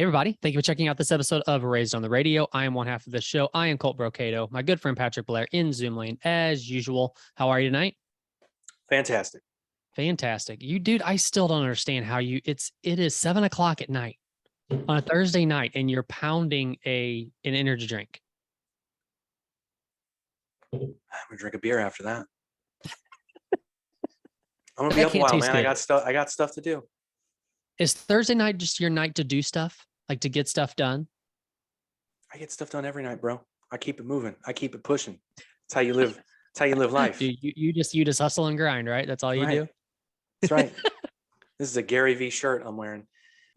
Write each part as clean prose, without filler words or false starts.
everybody. Thank you for checking out this episode of Raised on the Radio. I am one half of the show. I am Colt Brocato, my good friend Patrick Blair in Zoom lane as usual. How are you tonight? Fantastic. Fantastic. You dude, I still don't understand how it is 7:00 at night on a Thursday night and you're pounding an energy drink. I'm gonna drink a beer after that. I'm gonna be up a while, man. Good. I got stuff to do. Is Thursday night just your night to do stuff? Like to get stuff done? I get stuff done every night, bro. I keep it moving. I keep it pushing. That's how you live. That's how you live life. You just hustle and grind, right? That's all you do? That's right. This is a Gary V shirt I'm wearing.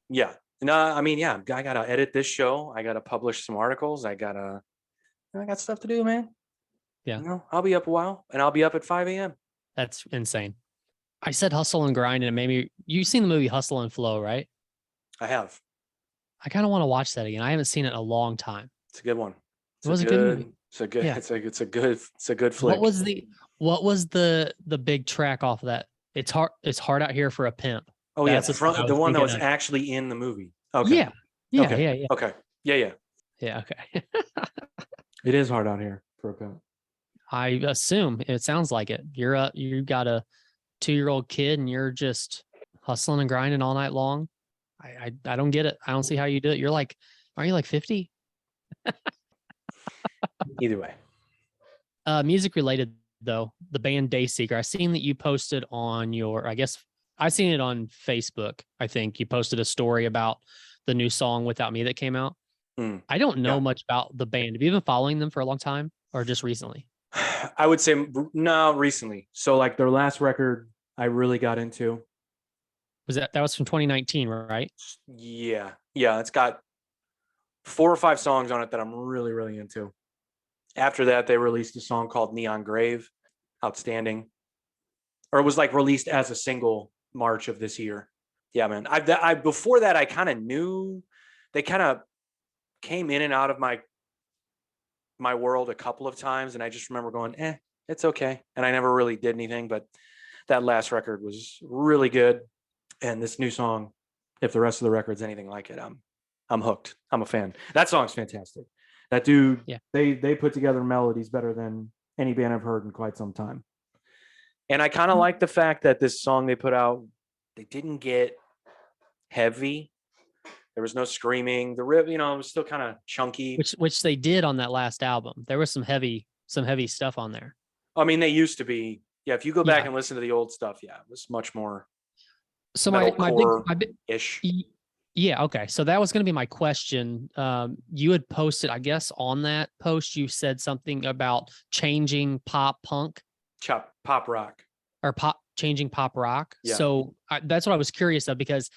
Yeah. No, I mean, yeah, I got to edit this show. I got to publish some articles. I got stuff to do, man. Yeah. You know, I'll be up a while and I'll be up at 5 a.m. That's insane. I said hustle and grind, and maybe you've seen the movie Hustle and Flow, right? I have. I kind of want to watch that again. I haven't seen it in a long time. It's a good one. It was a good movie. It's a good. Yeah. It's a good flick. What was the big track off of that? It's hard out here for a pimp. Oh yeah, the one that was actually in the movie. Okay. Yeah. Okay. Okay. Yeah. Okay. It is hard out here for a pimp. I assume it sounds like it. You got a 2-year-old kid and you're just hustling and grinding all night long. I don't get it. I don't see how you do it. Are you like 50? Either way. Music related though, the band Dayseeker. I seen that you posted on I seen it on Facebook. I think you posted a story about the new song Without Me that came out. I don't know much about the band. Have you been following them for a long time or just recently? I would say no, recently. So like their last record I really got into. That was from 2019, right? Yeah. It's got 4 or 5 songs on it that I'm really, really into. After that, they released a song called Neon Grave. Outstanding. Or it was like released as a single March of this year. Yeah, man. I before that, I kind of knew they kind of came in and out of my world a couple of times. And I just remember going, it's okay. And I never really did anything, but that last record was really good. And this new song, if the rest of the record's anything like it, I'm hooked. I'm a fan. That song's fantastic. That dude, they put together melodies better than any band I've heard in quite some time. And I kind of like the fact that this song they put out, they didn't get heavy. There was no screaming. The riff, it was still kind of chunky. Which they did on that last album. There was some heavy stuff on there. I mean, they used to be. Yeah, if you go back and listen to the old stuff, it was much more. So my big ish. Yeah. Okay. So that was going to be my question. You had posted, I guess, on that post, you said something about changing pop punk, pop rock, or changing pop rock. Yeah. So that's what I was curious of, because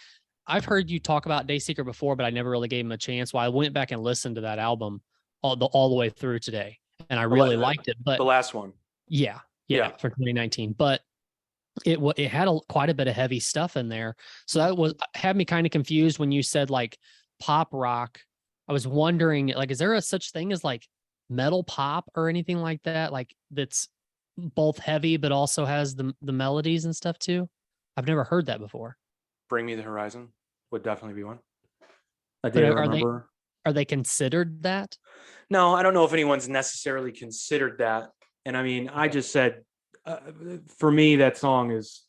I've heard you talk about Dayseeker before, but I never really gave him a chance. Well, I went back and listened to that album all the way through today, and I really liked it. But the last one, yeah, for 2019, but it had quite a bit of heavy stuff in there. So that had me kind of confused when you said like pop rock. I was wondering, like, is there a such thing as like metal pop or anything like that? Like that's both heavy, but also has the melodies and stuff too. I've never heard that before. Bring Me the Horizon would definitely be one. Are they considered that? No, I don't know if anyone's necessarily considered that. And I mean, I just said, for me, that song it's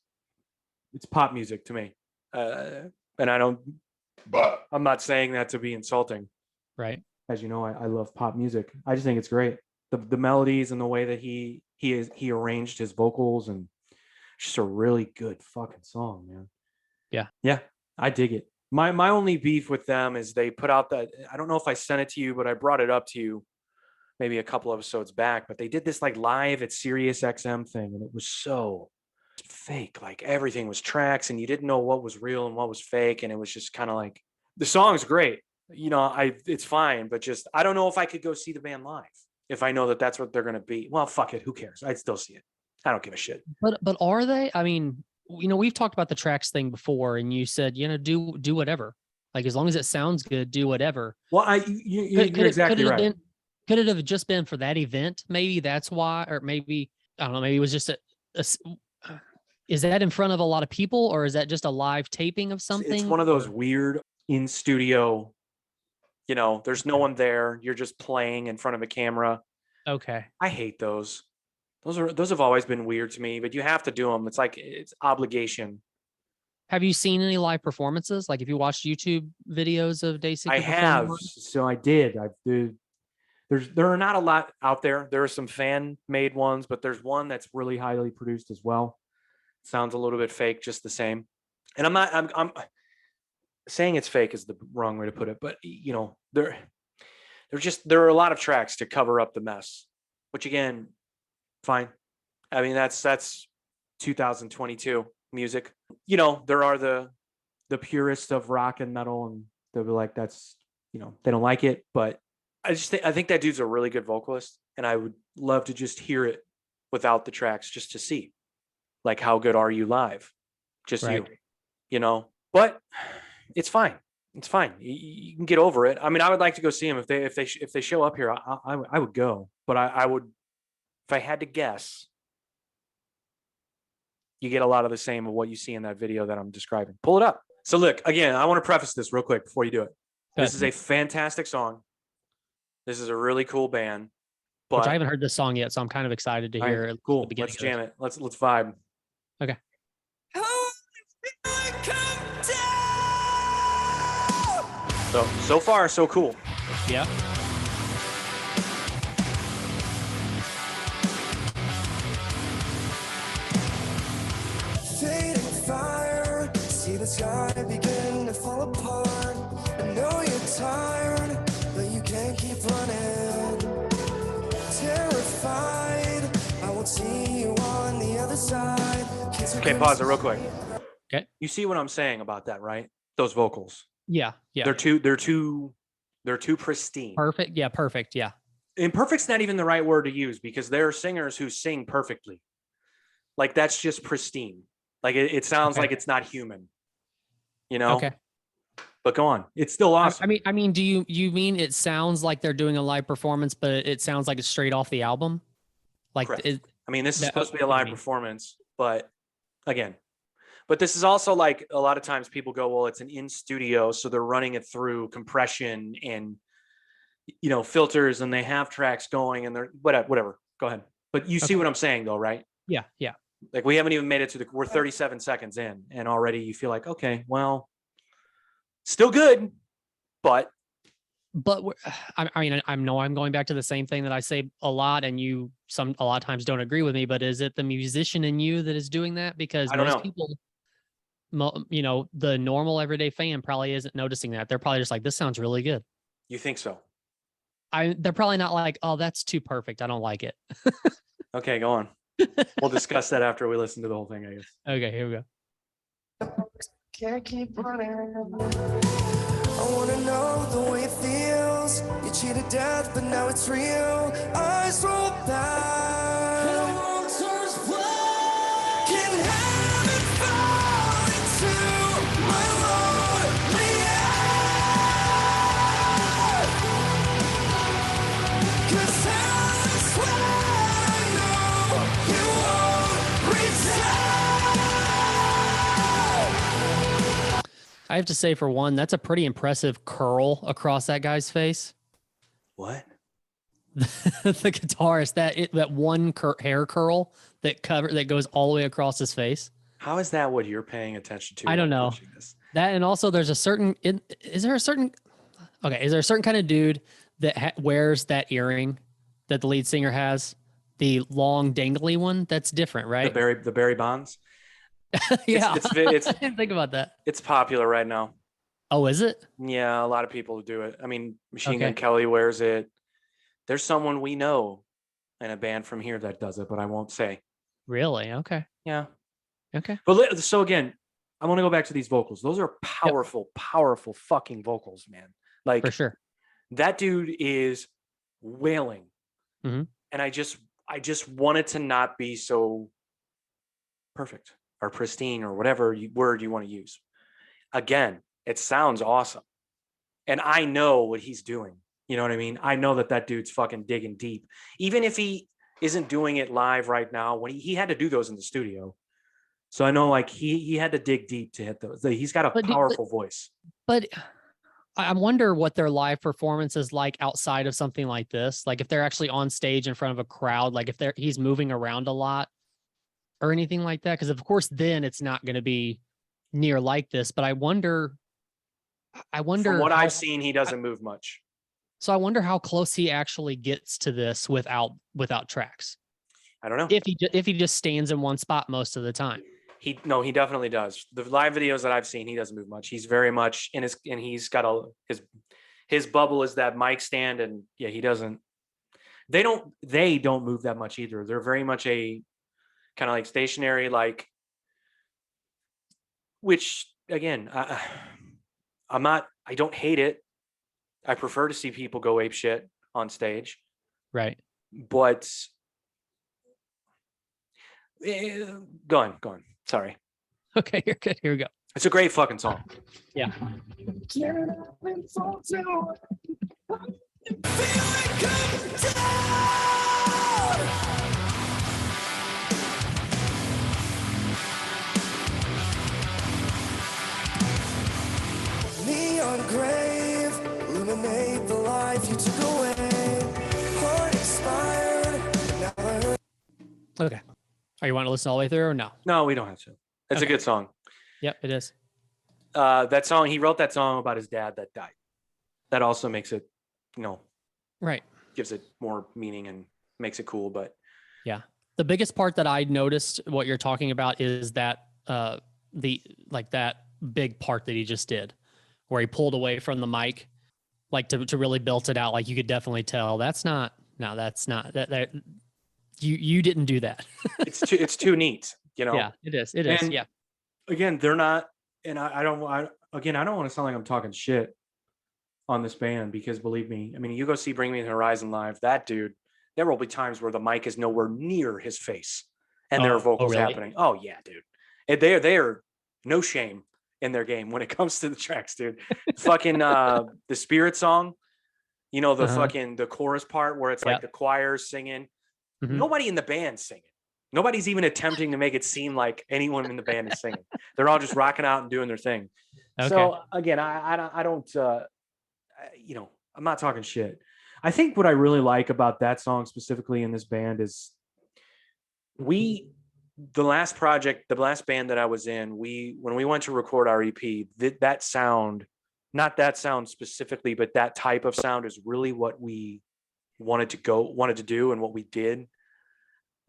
pop music to me. And I'm not saying that to be insulting. Right. As you know, I love pop music. I just think it's great. The melodies and the way that he arranged his vocals, and just a really good fucking song, man. Yeah. I dig it. My only beef with them is they put out that, I don't know if I sent it to you, but I brought it up to you maybe a couple episodes back, but they did this like live at Sirius XM thing, and it was so fake. Like everything was tracks and you didn't know what was real and what was fake. And it was just kind of like, the song's great. It's fine, but just, I don't know if I could go see the band live if I know that that's what they're going to be. Well, fuck it. Who cares? I'd still see it. I don't give a shit. But are they? I mean, we've talked about the tracks thing before, and you said, do whatever. Like, as long as it sounds good, do whatever. Well, you're exactly right. Could it have just been for that event? Maybe that's why, or maybe, I don't know, maybe it was just is that in front of a lot of people, or is that just a live taping of something? It's one of those weird in studio You know, there's no one there. You're just playing in front of a camera. Okay. I hate those. Those have always been weird to me, but you have to do them. It's like it's obligation. Have you seen any live performances? Like, if you watched YouTube videos of I Dayseeker performing? have, so I did. There are not a lot out there. There are some fan made ones, but there's one that's really highly produced as well. Sounds a little bit fake, just the same. And I'm saying it's fake is the wrong way to put it, but you know, there are a lot of tracks to cover up the mess, which again, fine. I mean, that's 2022 music. You know, there are the purists of rock and metal, and they'll be like, that's, you know, they don't like it, but I think that dude's a really good vocalist, and I would love to just hear it without the tracks, just to see, like, how good are you live? Just Right. you know. But it's fine. It's fine. You can get over it. I mean, I would like to go see them if they show up here. I would go, but I would, if I had to guess, you get a lot of the same of what you see in that video that I'm describing. Pull it up. So look, again, I want to preface this real quick before you do it. This is a fantastic song. This is a really cool band. But Which I haven't heard this song yet, so I'm kind of excited to hear it. Cool. Let's jam it. Let's vibe. Okay. So far, so cool. Yeah. Fading fire, see the sky begin to fall apart. I know you're tired, but you can't keep running. Terrified, I won't see you on the other side. Okay, pause it real quick. Okay. You see what I'm saying about that, right? Those vocals. Yeah. They're too pristine. Perfect. Yeah, perfect. Yeah. Imperfect's not even the right word to use, because there are singers who sing perfectly. Like, that's just pristine. Like, it sounds like it's not human. You know? Okay. But go on. It's still awesome. I mean, do you mean it sounds like they're doing a live performance, but it sounds like it's straight off the album? Like, I mean, this is supposed to be a what I live mean. performance, but again, but this is also, like, a lot of times people go, well, it's an in studio, so they're running it through compression and, you know, filters, and they have tracks going, and they're whatever. Go ahead. But you see what I'm saying, though, right? Yeah. Yeah. Like, we haven't even made it to we're 37 seconds in, and already you feel like, okay, well, still good, but I mean, I know I'm going back to the same thing that I say a lot, and you a lot of times don't agree with me, but is it the musician in you that is doing that? Because I don't most know. people, you know, the normal everyday fan probably isn't noticing that. They're probably just like, this sounds really good. You think so? They're probably not like, oh, that's too perfect, I don't like it. Okay, go on. We'll discuss that after we listen to the whole thing, I guess. Okay, here we go. Can't keep running. I wanna know the way it feels. You cheated death, but now it's real. Eyes roll back. Can heaven fall into my lonely eye? 'Cause I swear I know you won't return. I have to say, for one, that's a pretty impressive curl across that guy's face. What? The guitarist, that one hair curl that goes all the way across his face. How is that what you're paying attention to? I don't know. That, and also there's a certain is there a certain kind of dude that wears that earring that the lead singer has, the long dangly one? That's different, right? The Barry Bonds. Yeah, it's I didn't think about that. It's popular right now. Oh, is it? Yeah, a lot of people do it. I mean, Machine Gun Okay. Kelly wears it. There's someone we know in a band from here that does it, but I won't say. Really? Okay. Yeah. Okay. But so again, I want to go back to these vocals. Those are powerful, powerful fucking vocals, man. Like, For sure. that dude is wailing. Mhm. And I just want it to not be so perfect or pristine or whatever word you want to use. Again, it sounds awesome. And I know what he's doing. You know what I mean? I know that dude's fucking digging deep. Even if he isn't doing it live right now, when he had to do those in the studio. So I know, like, he had to dig deep to hit those. He's got a powerful voice. But I wonder what their live performance is like outside of something like this. Like if they're actually on stage in front of a crowd, like if he's moving around a lot or anything like that. Because of course, then it's not going to be near like this. But I wonder From what how, I've seen, he doesn't move much. so I wonder how close he actually gets to this without tracks. I don't know. If he just stands in one spot most of the time. He definitely does. The live videos that I've seen, he doesn't move much. He's very much in his, and he's got his bubble is that mic stand, and yeah, he doesn't. They don't move that much either. They're very much a kind of like stationary, like, which again, I don't hate it. I prefer to see people go ape shit on stage, Right. but go on. Sorry. Okay, you're good. Here we go. It's a great fucking song. Yeah. Neon grave, illuminate the life you took away. Heart expired, now I heard. Okay. Are you want to listen all the way through or no? No, we don't have to. It's a Okay. good song. Yep, it is. That song, he wrote that song about his dad that died. That also makes it, Right. gives it more meaning and makes it cool. But The biggest part that I noticed what you're talking about is that that big part that he just did where he pulled away from the mic, like to really build it out. Like you could definitely tell that's not that you didn't do that. it's too neat, Yeah, it is. It is. And Yeah. again, they're not, and I don't want to sound like I'm talking shit on this band, because believe me, I mean, you go see Bring Me the Horizon live, that dude, there will be times where the mic is nowhere near his face and there are vocals really? happening. Oh yeah, dude. And they are no shame in their game when it comes to the tracks, dude. Fucking the Spirit song, the fucking the chorus part where it's like the choir singing. Mhm. Nobody in the band singing. Nobody's even attempting to make it seem like anyone in the band is singing. They're all just rocking out and doing their thing. Okay. So again, I don't I'm not talking shit. I think what I really like about that song specifically in this band is the last band that I was in, when we went to record our EP, that sound, not that sound specifically, but that type of sound is really what we wanted to do and what we did.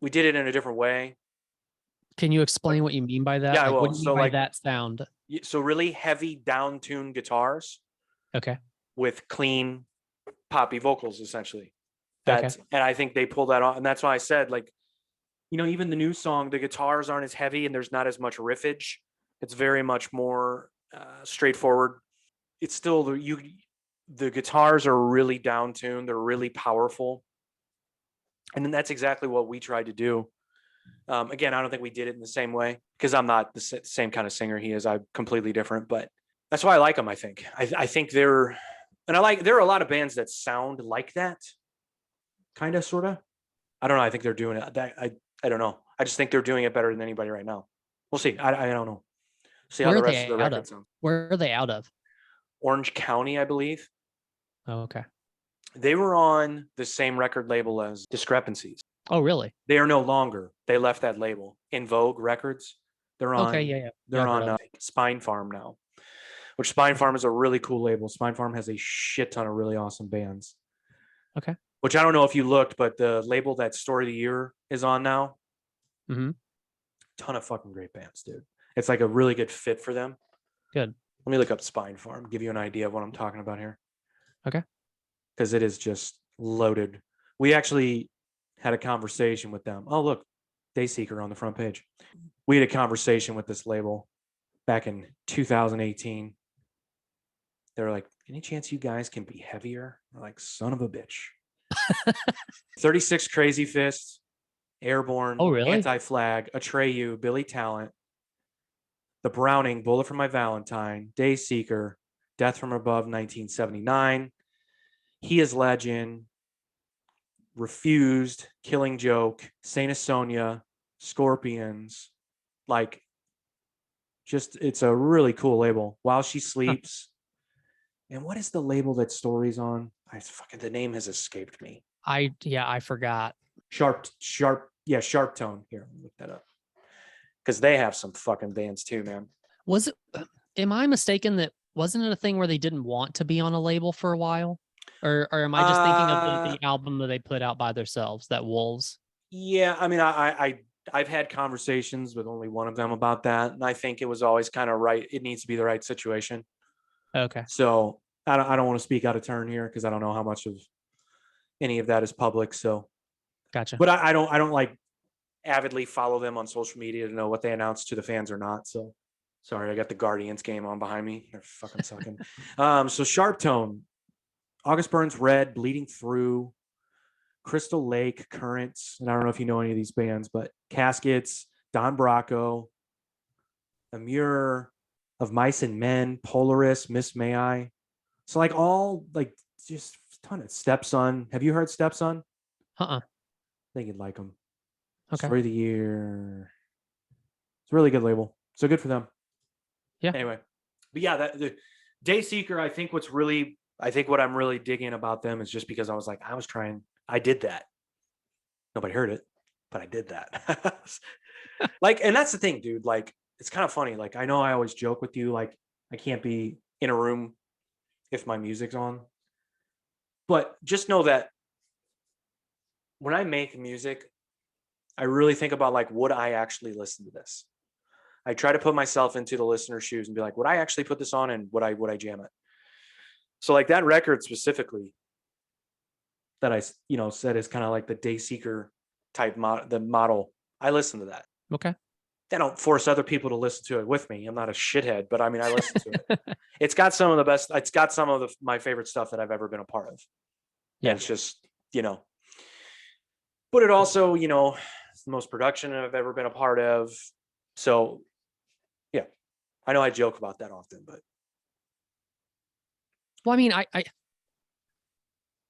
We did it in a different way. Can you explain what you mean by that? Yeah, I will. What do you So, mean by like- that sound? So really heavy down-tuned guitars Okay. with clean poppy vocals, essentially. Okay. And I think they pulled that off. And that's why I said, like, even the new song, the guitars aren't as heavy and there's not as much riffage. It's very much more straightforward. It's still the guitars are really down-tuned. They're really powerful. And then that's exactly what we tried to do. Again, I don't think we did it in the same way because I'm not the same kind of singer he is. I'm completely different, but that's why I like them. I think there are a lot of bands that sound like that, kind of, sort of. I don't know. I think they're doing it. I don't know. I just think they're doing it better than anybody right now. We'll see. I don't know. See how Where the are rest they of the out records of? sound. Where are they out of? Orange County, I believe. Oh, okay. They were on the same record label as Discrepancies. Oh, really? They are no longer. They left that label. In Vogue Records. They're on. Okay. Yeah. They're Yeah, I've on heard Spine Farm now, which Spine Farm is a really cool label. Spine Farm has a shit ton of really awesome bands. Okay. Which I don't know if you looked, but the label that Story of the Year is on now, Mhm. ton of fucking great bands, dude. It's like a really good fit for them. Good. Let me look up Spine Farm, give you an idea of what I'm talking about here. Okay. Because it is just loaded. We actually had a conversation with them. Oh, look, Dayseeker on the front page. We had a conversation with this label back in 2018. They were like, any chance you guys can be heavier? We're like, son of a bitch. 36 Crazy Fists, Airborne, Oh, really? Anti-Flag, Atreyu, Billy Talent, The Browning, Bullet for My Valentine, Dayseeker, Death from Above 1979, He Is Legend, Refused, Killing Joke, Saint Asonia, Scorpions. Like, just, it's a really cool label. While She Sleeps, And what is the label that Story's on? The name has escaped me. I forgot. Sharp Tone. Here, look that up. Because they have some fucking bands too, man. Was it, am I mistaken that wasn't it a thing where they didn't want to be on a label for a while? Or am I just thinking of the album that they put out by themselves, that Wolves? Yeah, I mean, I've had conversations with only one of them about that, and I think it was always kind of right. It needs to be the right situation. Okay. So I don't want to speak out of turn here because I don't know how much of any of that is public. So, Gotcha. but I don't like avidly follow them on social media to know what they announce to the fans or not. So sorry, I got the Guardians game on behind me. They're fucking sucking. So Sharp Tone, August Burns Red, Bleeding Through, Crystal Lake, Currents, and I don't know if you know any of these bands, but Caskets, Don Bracco, Amur, Of Mice and Men, Polaris, Miss May I. So like all like just a ton of Stepson. Have you heard Stepson? Uh-uh. I think you'd like them. Okay. Story of the Year. It's a really good label. So good for them. Yeah. Anyway, but yeah, the Dayseeker, I think what I'm really digging about them is just because I was like, I did that. Nobody heard it, but I did that. Like, and that's the thing, dude. Like, it's kind of funny. Like, I know I always joke with you, like, I can't be in a room if my music's on. But just know that when I make music, I really think about like, would I actually listen to this? I try to put myself into the listener's shoes and be like, would I actually put this on and would I jam it? So like that record specifically that I, said is kind of like the Dayseeker type model. I listen to that. Okay. I don't force other people to listen to it with me. I'm not a shithead, but I mean, I listen to it. It's got some of the best. It's got some of my favorite stuff that I've ever been a part of. Yeah. And it's just, but it also, it's the most production I've ever been a part of. So yeah, I know I joke about that often, but. Well, I mean,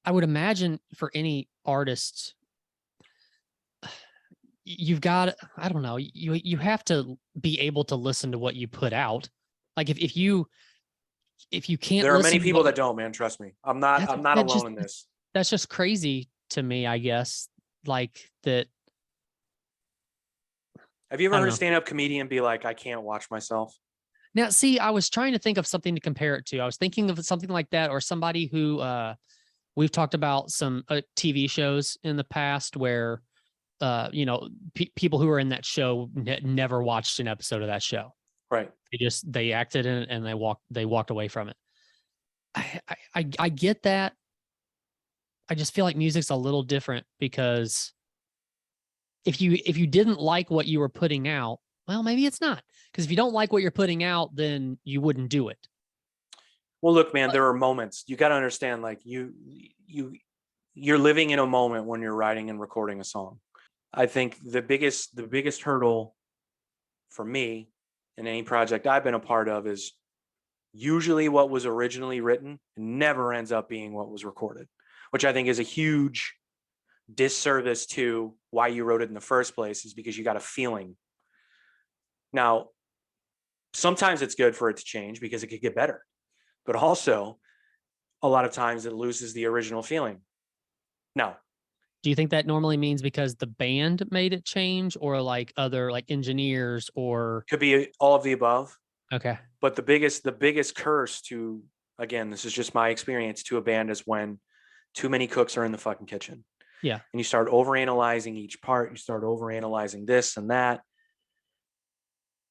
I would imagine for any artist, you've got, I don't know, you have to be able to listen to what you put out. Like if you can't, there are many people that don't, man. Trust me. I'm not alone in this. That's just crazy to me, I guess. Like that. Have you ever heard a stand-up comedian be like, I can't watch myself? Now, see, I was trying to think of something to compare it to. I was thinking of something like that, or somebody who we've talked about some TV shows in the past where, people who were in that show never watched an episode of that show. Right. They acted in it and they walked away from it. I get that. I just feel like music's a little different because if you didn't like what you were putting out, well, maybe it's not. Because if you don't like what you're putting out, then you wouldn't do it. Well, look, man, there are moments you got to understand. Like you're living in a moment when you're writing and recording a song. I think the biggest hurdle for me in any project I've been a part of is usually what was originally written never ends up being what was recorded, which I think is a huge disservice to why you wrote it in the first place, is because you got a feeling. Now, sometimes it's good for it to change because it could get better, but also a lot of times it loses the original feeling. Now, do you think that normally means because the band made it change, or like other like engineers, or could be all of the above? Okay. But the biggest curse to, again, this is just my experience, to a band is when too many cooks are in the fucking kitchen. Yeah. And you start overanalyzing each part. You start overanalyzing this and that.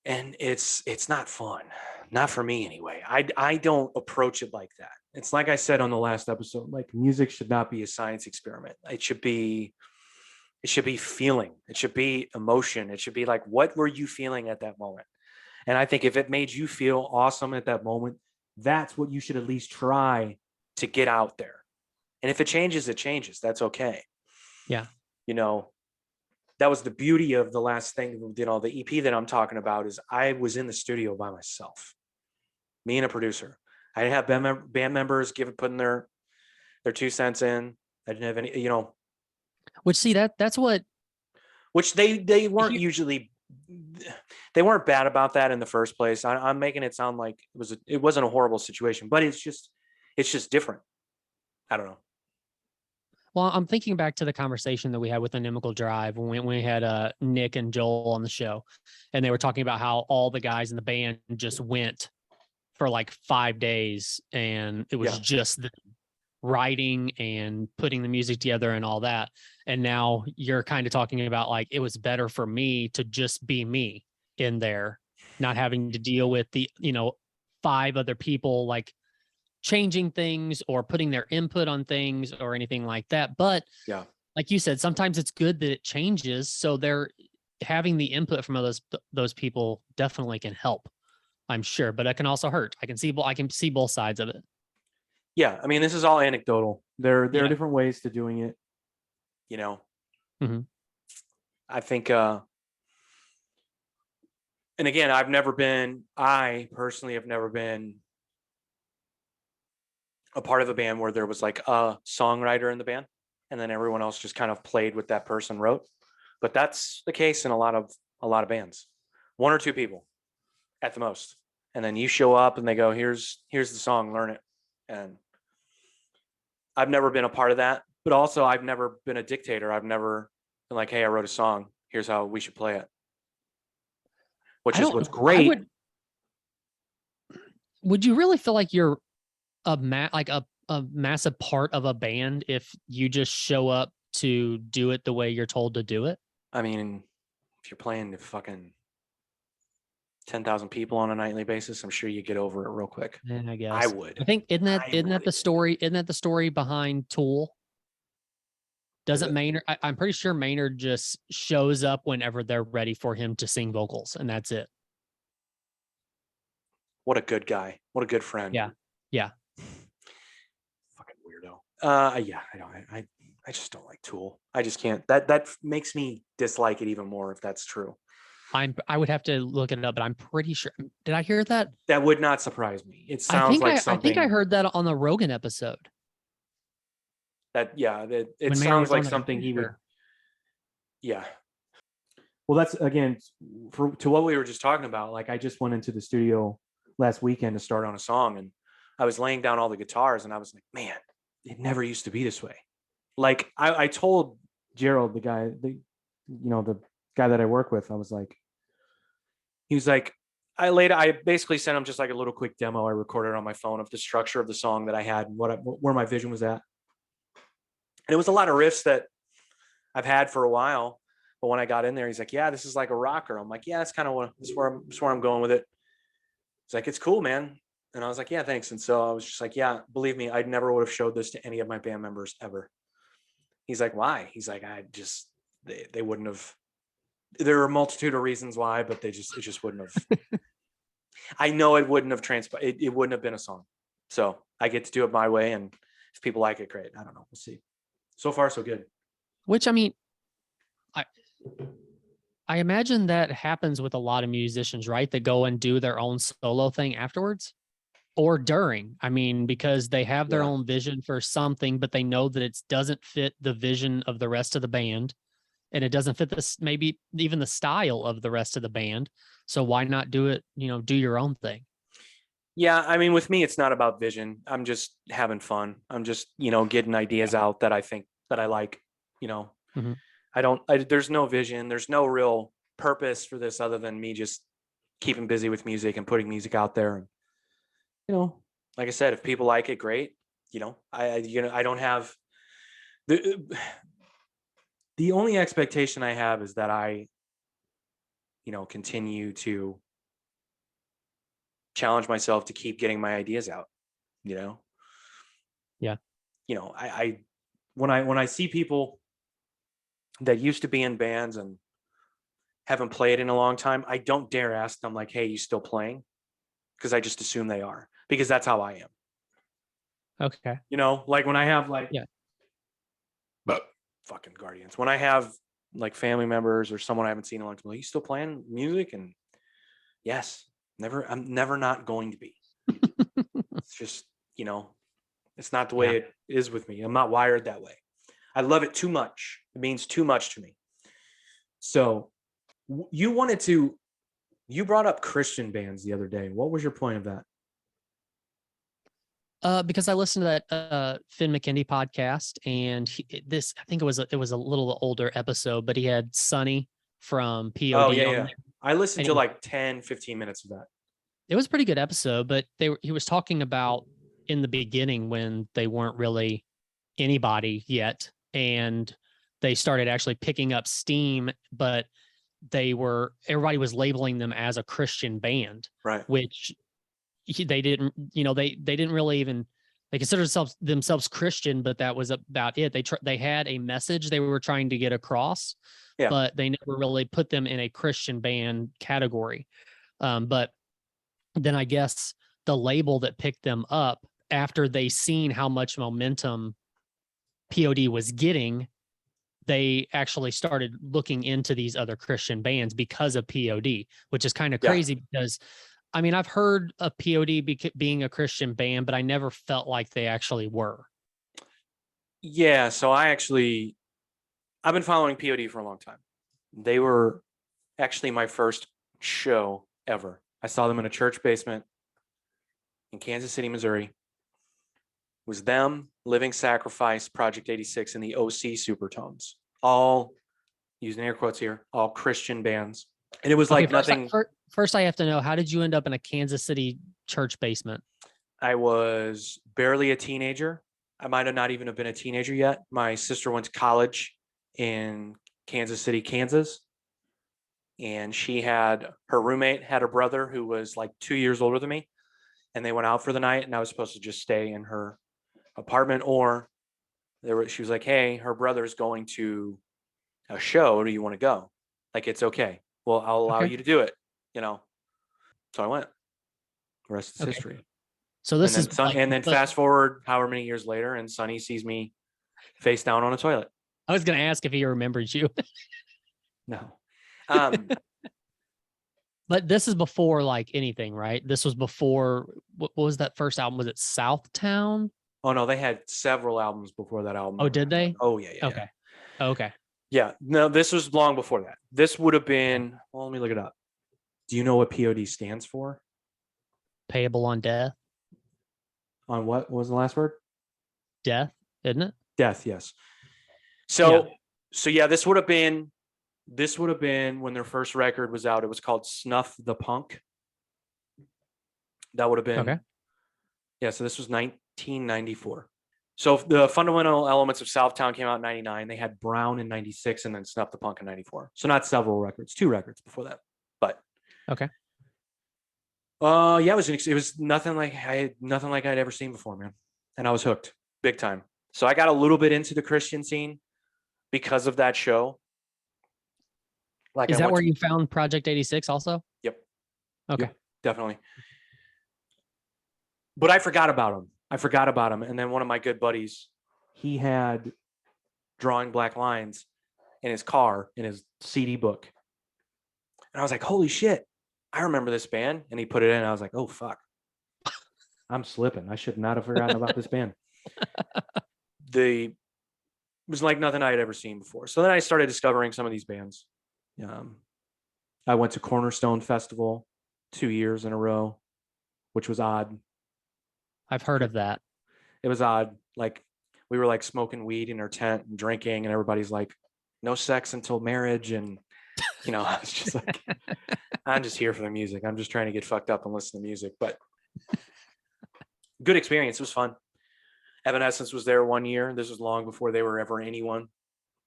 And it's not fun. Not for me anyway. I don't approach it like that. It's like I said on the last episode, like music should not be a science experiment. It should be feeling. It should be emotion. It should be like, what were you feeling at that moment? And I think if it made you feel awesome at that moment, that's what you should at least try to get out there. And if it changes, it changes. That's okay. Yeah. That was the beauty of the last thing, the EP that I'm talking about, is I was in the studio by myself, me and a producer. I didn't have band members putting their 2 cents in. I didn't have any, Which, see, that's what. Which they weren't usually. They weren't bad about that in the first place. I'm making it sound like it wasn't a horrible situation, but it's just, It's just different. I don't know. Well, I'm thinking back to the conversation that we had with Inimical Drive when we had Nick and Joel on the show, and they were talking about how all the guys in the band just went for like 5 days, and it was just them writing and putting the music together and all that. And now you're kind of talking about like, it was better for me to just be me in there, not having to deal with the, 5 other people like changing things or putting their input on things or anything like that. But like you said, sometimes it's good that it changes. So they're having the input from those people definitely can help, I'm sure, but it can also hurt. I can see both sides of it. Yeah, I mean, this is all anecdotal. There are different ways to doing it. Mhm. I think, and again, I personally have never been a part of a band where there was like a songwriter in the band, and then everyone else just kind of played what that person wrote. But that's the case in a lot of bands. 1 or 2 people at the most, and then you show up and they go, "Here's the song, learn it." And I've never been a part of that, but also I've never been a dictator. I've never been like, "Hey, I wrote a song. Here's how we should play it." Which is what's great. Would you really feel like you're a massive part of a band if you just show up to do it the way you're told to do it? I mean, if you're playing to fucking 10,000 people on a nightly basis, I'm sure you get over it real quick. Yeah, I guess. I would. I think isn't that the story? Isn't that the story behind Tool? Doesn't Maynard? I'm pretty sure Maynard just shows up whenever they're ready for him to sing vocals, and that's it. What a good guy. What a good friend. Yeah. Fucking weirdo. Yeah, I just don't like Tool. I just can't. That makes me dislike it even more if that's true. I would have to look it up, but I'm pretty sure. Did I hear that? That would not surprise me. It sounds like something. I think I heard that on the Rogan episode. It sounds like something he would. Yeah. Well, that's again to what we were just talking about. Like, I just went into the studio last weekend to start on a song, and I was laying down all the guitars, and I was like, man, it never used to be this way. Like, I told Gerald, the guy that I work with, I was like, he was like, I basically sent him just like a little quick demo I recorded on my phone of the structure of the song that I had and where my vision was at. And it was a lot of riffs that I've had for a while. But when I got in there, he's like, yeah, this is like a rocker. I'm like, yeah, that's kind of where I'm going with it. He's like, it's cool, man. And I was like, yeah, thanks. And so I was just like, yeah, believe me, I never would have showed this to any of my band members ever. He's like, why? He's like, they wouldn't have. There are a multitude of reasons why, but it just wouldn't have. I know it wouldn't have transpired. It wouldn't have been a song. So I get to do it my way. And if people like it, great. I don't know. We'll see. So far, so good. Which, I mean, I imagine that happens with a lot of musicians, right? That go and do their own solo thing afterwards or during. I mean, because they have their own vision for something, but they know that it doesn't fit the vision of the rest of the band. And it doesn't fit this, maybe even the style of the rest of the band. So why not do it, do your own thing? Yeah. I mean, with me, it's not about vision. I'm just having fun. I'm just, getting ideas out that I think that I like, Mhm. There's no vision. There's no real purpose for this other than me just keeping busy with music and putting music out there. And, like I said, if people like it, great. I don't have the only expectation I have is that I, continue to challenge myself to keep getting my ideas out, Yeah. When I see people that used to be in bands and haven't played in a long time, I don't dare ask them like, hey, you still playing? Because I just assume they are, because that's how I am. Okay. Like when I have but fucking Guardians, when I have like family members or someone I haven't seen in a long time, are you still playing music? And yes, I'm never not going to be. It's just, it's not the way it is with me. I'm not wired that way. I love it too much. It means too much to me. So you brought up Christian bands the other day. What was your point of that? Because I listened to that Finn McKendy podcast, and I think it was a little older episode, but he had Sonny from POD Oh, on yeah. there. I listened And to like 10, 15 minutes of that. it was a pretty good episode, but he was talking about in the beginning when they weren't really anybody yet, and they started actually picking up steam, but everybody was labeling them as a Christian band, Right. which they didn't, they didn't really even, they considered themselves Christian, but that was about it. They had a message they were trying to get across, Yeah. but they never really put them in a Christian band category. But then I guess the label that picked them up after they seen how much momentum POD was getting, they actually started looking into these other Christian bands because of POD, which is kind of crazy because, I mean, I've heard of POD being a Christian band, but I never felt like they actually were. Yeah. So I've been following POD for a long time. They were actually my first show ever. I saw them in a church basement in Kansas City, Missouri. It was them, Living Sacrifice, Project 86, and the OC Supertones. All, using air quotes here, all Christian bands. And it was like nothing. First, I have to know, how did you end up in a Kansas City church basement? I was barely a teenager. I might have not even have been a teenager yet. My sister went to college in Kansas City, Kansas. And her roommate had a brother who was like 2 years older than me. And they went out for the night, and I was supposed to just stay in her apartment, or she was like, hey, her brother's going to a show. Do you want to go? Like, it's okay. Well, I'll allow you to do it, So I went. The rest is history. So this is and then fast forward however many years later, and Sonny sees me face down on a toilet. I was going to ask if he remembers you. No. But this is before like anything, right? This was before, what was that first album? Was it Southtown? Oh no, they had several albums before that album. Oh, did they? Oh yeah. Okay. Yeah. Okay. Yeah. No, this was long before that. This would have been, well, let me look it up. Do you know what POD stands for? Payable on death. On what was the last word? Death, isn't it? Death, yes. So this would have been when their first record was out. It was called Snuff the Punk. That would have been okay. Yeah, so this was 1994. So the fundamental elements of Southtown came out in 99. They had Brown in 96 and then Snuff the Punk in 94. So not several records, 2 records before that. But okay. Yeah, it was nothing like I'd ever seen before, man. And I was hooked big time. So I got a little bit into the Christian scene because of that show. Like, is that where you found Project 86 also? Yep. Okay. Yep, definitely. But I forgot about him. And then one of my good buddies, he had Drawing Black Lines in his car, in his CD book. And I was like, holy shit, I remember this band. And he put it in, and I was like, oh, fuck. I'm slipping. I should not have forgotten about this band. It was like nothing I had ever seen before. So then I started discovering some of these bands. I went to Cornerstone Festival 2 years in a row, which was odd. I've heard of that. It was odd. Like, we were like smoking weed in our tent and drinking, and everybody's like, no sex until marriage. And, I was just like, I'm just here for the music. I'm just trying to get fucked up and listen to music. But good experience. It was fun. Evanescence was there 1 year. This was long before they were ever anyone.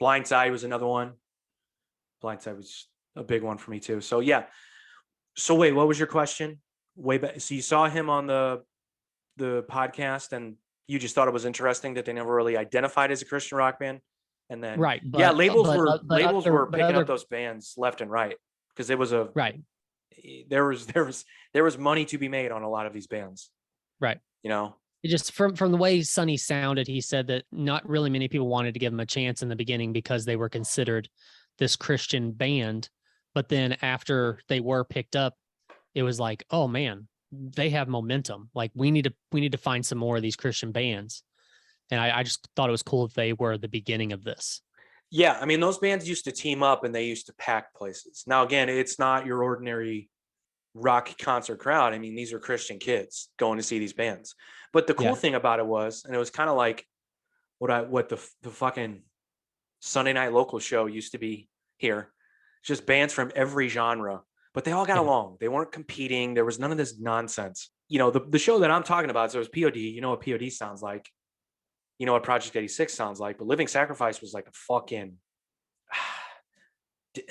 Blindside was another one. Blindside was a big one for me too. So yeah. So wait, what was your question? Way back. So you saw him on the podcast, and you just thought it was interesting that they never really identified as a Christian rock band. And then right. But, labels were picking up those bands left and right, because it was right. There was money to be made on a lot of these bands. Right. It just from the way Sonny sounded, he said that not really many people wanted to give him a chance in the beginning because they were considered this Christian band. But then after they were picked up, it was like, oh man, they have momentum. Like, we need to find some more of these Christian bands. And I just thought it was cool that they were the beginning of this. Yeah. I mean, those bands used to team up and they used to pack places. Now, again, it's not your ordinary rock concert crowd. I mean, these are Christian kids going to see these bands. But the cool Yeah. thing about it was, and it was kind of like what the fucking Sunday night local show used to be here. Just bands from every genre, but they all got Yeah. along. They weren't competing. There was none of this nonsense. You know, the show that I'm talking about, so it was POD. You know what POD sounds like. You know what Project 86 sounds like. But Living Sacrifice was like a fucking,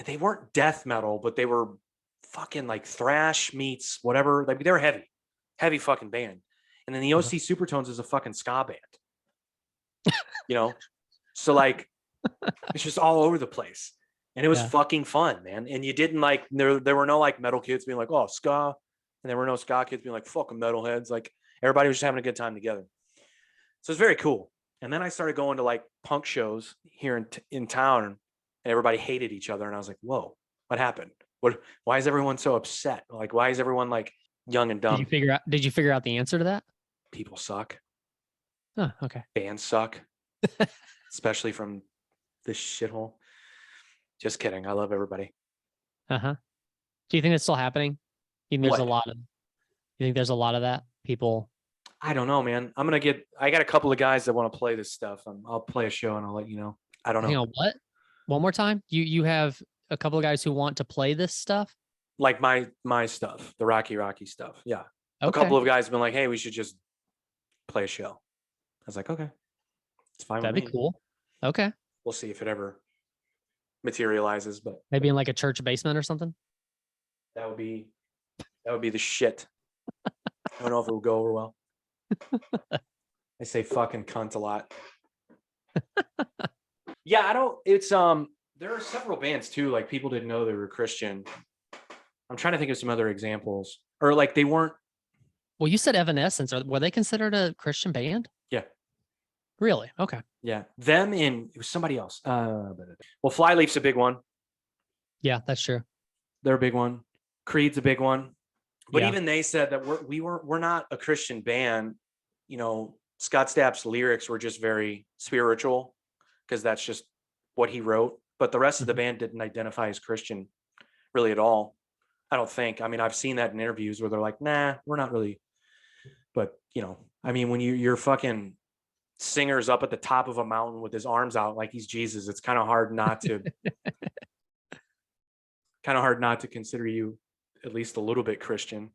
they weren't death metal, but they were fucking like thrash meets whatever. Like they were heavy fucking band. And then the OC Supertones is a fucking ska band. You know? So like it's just all over the place. And it was Yeah. fucking fun, man. And you didn't like there were no like metal kids being like, oh, ska. And there were no ska kids being like, fucking metalheads. Like everybody was just having a good time together. So it's very cool. And then I started going to like punk shows here in town, and everybody hated each other. And I was like, whoa, what happened? Why is everyone so upset? Like, why is everyone like young and dumb? Did you figure out the answer to that? People suck. Oh, okay. Bands suck. Especially from this shithole. Just kidding. I love everybody. Uh-huh. Do you think it's still happening? You think there's What? you think there's a lot of that? People. I don't know, man. I got a couple of guys that want to play this stuff. I'll play a show and I'll let you know. I don't know. Hang on, what? One more time? You have a couple of guys who want to play this stuff? Like my stuff, the Rocky stuff. Yeah. Okay. A couple of guys have been like, hey, we should just play a show. I was like, okay. It's fine. That'd with be me. cool. Okay. We'll see if it ever materializes, but Maybe in like a church basement or something. that would be the shit. I don't know if it would go over well. I say fucking cunt a lot. Yeah, it's there are several bands too, like people didn't know they were Christian. I'm trying to think of some other examples. Or like they weren't. Well, you said Evanescence. Were they considered a Christian band? Yeah. Really? Okay. Yeah. It was somebody else. Well, Flyleaf's a big one. Yeah, that's true. They're a big one. Creed's a big one. But Yeah. even they said that we're not a Christian band. You know, Scott Stapp's lyrics were just very spiritual because that's just what he wrote. But the rest of the band didn't identify as Christian really at all. I don't think. I mean, I've seen that in interviews where they're like, nah, we're not really. But, you know, I mean, when you're fucking singer's up at the top of a mountain with his arms out like he's Jesus, it's kind of hard not to consider you at least a little bit Christian.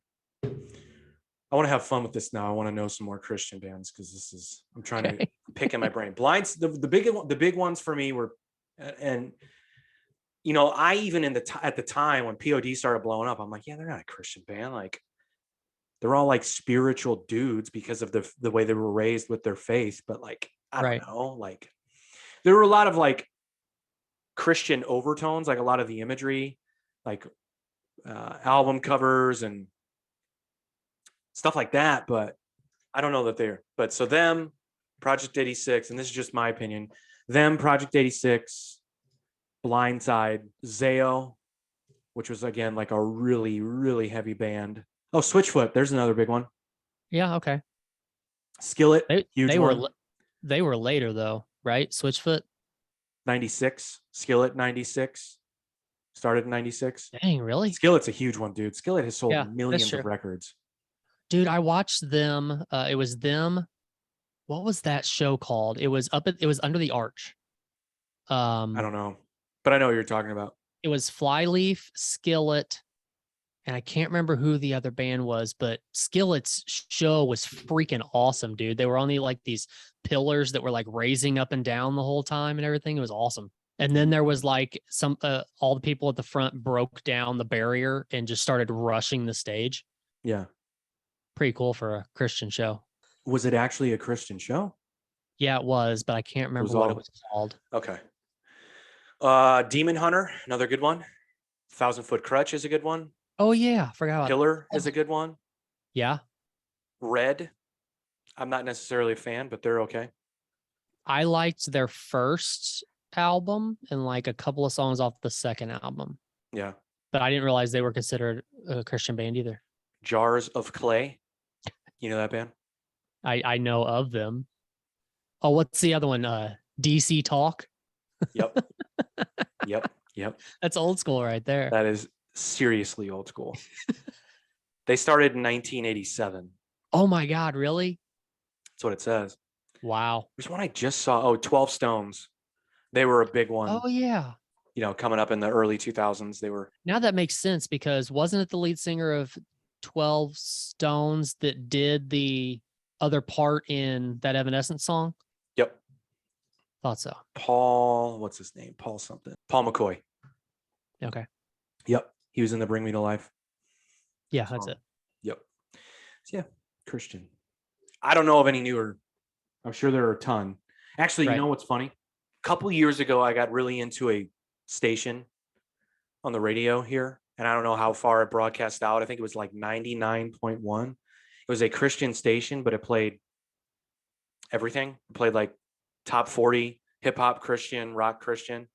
I want to have fun with this now. I want to know some more Christian bands because I'm trying to pick in my brain. Blinds, the big ones for me were, and you know, I even at the time when POD started blowing up, I'm like, yeah, they're not a Christian band. Like they're all like spiritual dudes because of the way they were raised with their faith. But like, I don't know, like there were a lot of like Christian overtones, like a lot of the imagery, like album covers and stuff like that. But I don't know that but so them, Project 86, and this is just my opinion, them, Project 86, Blindside, Zayo, which was again like a really, really heavy band. Oh, Switchfoot, there's another big one. Yeah, okay. Skillet, huge they one. They were later though, right? Switchfoot? 96. Skillet, 96. Started in 96. Dang, really? Skillet's a huge one, dude. Skillet has sold millions true. of records. Dude, I watched them. It was them. What was that show called? It was Under the Arch. I don't know, but I know what you're talking about. It was Flyleaf, Skillet, and I can't remember who the other band was, but Skillet's show was freaking awesome, dude. They were on these pillars that were like raising up and down the whole time and everything. It was awesome. And then there was like all the people at the front broke down the barrier and just started rushing the stage. Yeah. Pretty cool for a Christian show. Was it actually a Christian show? Yeah, it was, but I can't remember what it was called. Okay. Demon Hunter, another good one. 1,000 Foot Crutch is a good one. Oh yeah, I forgot about Pillar is a good one. Yeah. Red, I'm not necessarily a fan, but they're okay. I liked their first album and like a couple of songs off the second album. Yeah. But I didn't realize they were considered a Christian band either. Jars of Clay. You know that band? I know of them. Oh, what's the other one? DC Talk. Yep. Yep. That's old school right there. That is seriously old school. They started in 1987. Oh my God, really? That's what it says. Wow. There's one I just saw. Oh, 12 Stones. They were a big one. Oh yeah. Coming up in the early 2000s. They were. Now that makes sense because wasn't it the lead singer of 12 Stones that did the other part in that Evanescence song? Yep. Thought so. Paul, what's his name? Paul something. Paul McCoy. Okay. Yep. He was in the Bring Me to Life. Yeah, that's it. Yep. So yeah, Christian. I don't know of any newer. I'm sure there are a ton. Actually, Right. you know what's funny? A couple years ago, I got really into a station on the radio here, and I don't know how far it broadcast out. I think it was like 99.1. It was a Christian station, but it played everything. It played like top 40 hip hop Christian, rock Christian.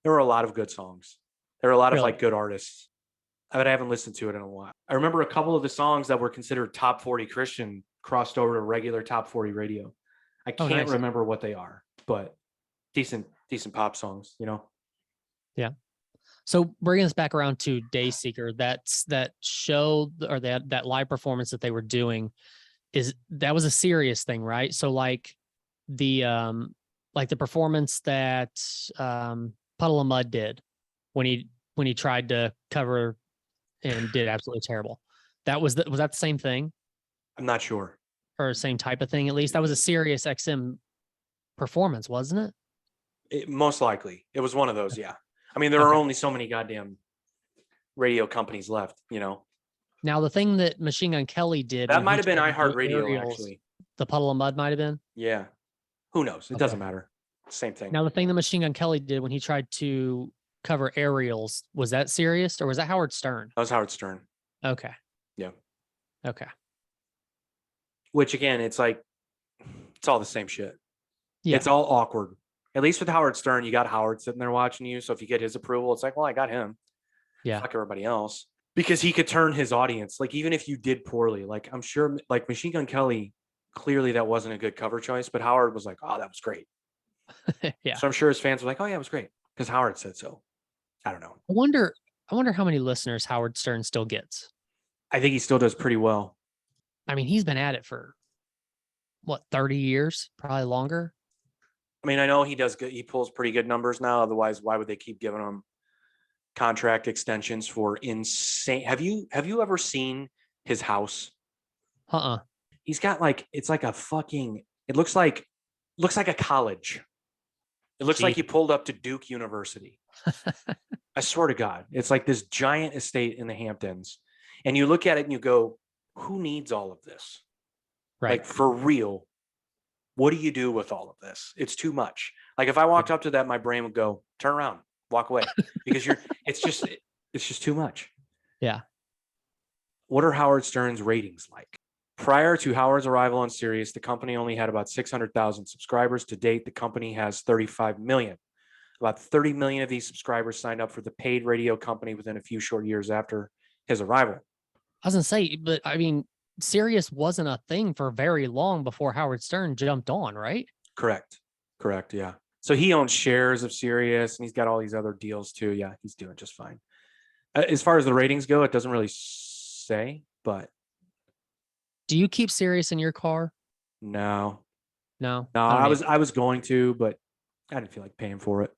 There were a lot of good songs. There were a lot of Really? like good artists. But I haven't listened to it in a while. I remember a couple of the songs that were considered top 40 Christian crossed over to regular top 40 radio. I Oh, can't nice. remember what they are, but decent pop songs, Yeah. So bringing us back around to Dayseeker, that show or that live performance that they were doing that was a serious thing, right? So like the performance that Puddle of Mud did when he tried to cover and did absolutely terrible. Was that the same thing I'm not sure. or same type of thing? At least that was a Sirius XM performance, wasn't it? Most likely. It was one of those, yeah. I mean, there are Okay. only so many goddamn radio companies left, Now the thing that Machine Gun Kelly did That when might he have been tried to do iHeartRadio, Aerials, actually. the Puddle of Mud might have been. Yeah. Who knows? It Okay. doesn't matter. Same thing. Now the thing that Machine Gun Kelly did when he tried to cover Aerials, was that Sirius or was that Howard Stern? That was Howard Stern. Okay. Yeah. Okay. Which again, it's like, it's all the same shit. Yeah. It's all awkward. At least with Howard Stern, you got Howard sitting there watching you. So if you get his approval, it's like, well, I got him. Yeah. Fuck everybody else. Because he could turn his audience. Like, even if you did poorly, like, I'm sure, like, Machine Gun Kelly, clearly that wasn't a good cover choice, but Howard was like, oh, that was great. Yeah. So I'm sure his fans were like, oh, yeah, it was great. Because Howard said so. I don't know. I wonder how many listeners Howard Stern still gets. I think he still does pretty well. I mean, he's been at it for what, 30 years, probably longer. I mean, I know he does good. He pulls pretty good numbers now. Otherwise, why would they keep giving him contract extensions for insane? Have you ever seen his house? Uh-uh. He's got like, it's like a fucking, it looks like a college. It looks like Gee. he pulled up to Duke University. I swear to God, it's like this giant estate in the Hamptons. And you look at it and you go, who needs all of this? Right. Like, for real, what do you do with all of this? It's too much. Like, if I walked up to that, my brain would go, turn around, walk away, because it's just too much. Yeah. What are Howard Stern's ratings like? Prior to Howard's arrival on Sirius, the company only had about 600,000 subscribers. To date, the company has 35 million. About 30 million of these subscribers signed up for the paid radio company within a few short years after his arrival. I was gonna say, but I mean, Sirius wasn't a thing for very long before Howard Stern jumped on, right? Correct. Yeah. So he owns shares of Sirius and he's got all these other deals too. Yeah, he's doing just fine. As far as the ratings go, it doesn't really say, but Do you keep Sirius in your car? no. No. I was going to, but I didn't feel like paying for it.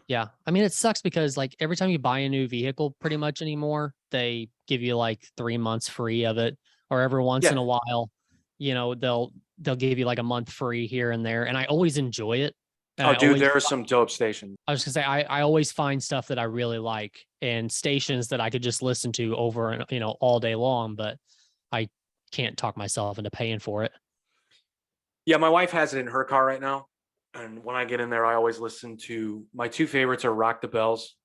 Yeah. I mean, it sucks because like every time you buy a new vehicle pretty much anymore, they give you like 3 months free of it, or every once in Yeah. a while, they'll give you like a month free here and there. And I always enjoy it. And Oh, dude, there are some dope stations. I was gonna say, I always find stuff that I really like and stations that I could just listen to over and, all day long, but I can't talk myself into paying for it. Yeah, my wife has it in her car right now. And when I get in there, I always listen to, my two favorites are Rock the Bells